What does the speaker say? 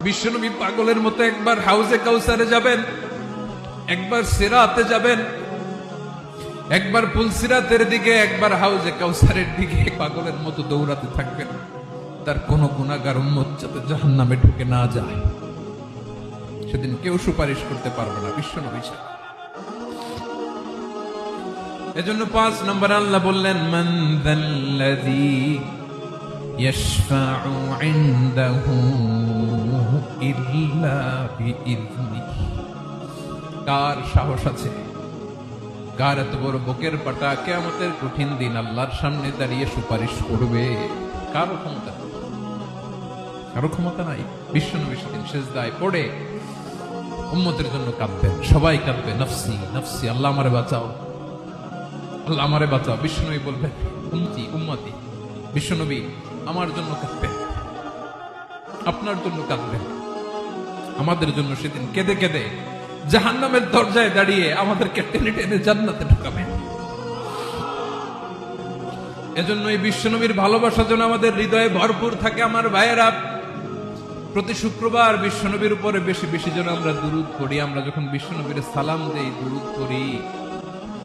বিশ্বনবী পাগলের মতো একবার হাউজে কাউসারে যাবেন, একবার সিরাতে যাবেন, একবার পুলসিরাতের দিকে, একবার হাউজে কাউসারের দিকে পাগলের মতো দৌড়াতে থাকবেন। তার কোন গুনাহগার উম্মত যাতে জাহান্নামে ঢুকে না যায়, সেদিন কেউ সুপারিশ করতে পারবে না বিশ্বনবী ছাড়া। এজন্য ৫ নম্বর আল্লাহ বললেন, মান যাল্লাযী ইয়াশফাউ ইনদাহু ইল্লা বিইযনিহি। কার সাহস আছে, কার এত বড় বুকের পাটা কিয়ামতের কঠিন দিন আল্লাহর সামনে দাঁড়িয়ে সুপারিশ করবে? কারো ক্ষমতা নেই, কারো ক্ষমতা নাই। বিশ্বনবী সেদিন সিজদায় পড়ে উম্মতের জন্য কাঁদবেন, সবাই কাঁদবে, নফসি নফসি, আল্লাহ আমারে বাঁচাও, আল্লাহ আমারে বাঁচাও। বিশ্বনবী বলবেন, উম্মতি উম্মতি। বিশ্বনবী আমার জন্য কাঁদবেন, আপনার জন্য কাঁদবেন, আমাদের জন্য সেদিন কেঁদে কেঁদে জাহান্নামের দরজায় দাঁড়িয়ে আমাদেরকে টেনে টেনে জান্নাতে ঢুকাবেন। এজন্য এই বিশ্বনবীর ভালোবাসা যেন আমাদের হৃদয়ে ভরপুর থাকে। আমার ভাইয়েরা, প্রতি শুক্রবার বিশ্বনবীর উপরে বেশি বেশি যেন আমরা দুরূদ পড়ি। আমরা যখন বিশ্বনবীর সালাম দেই, দুরূদ পড়ি,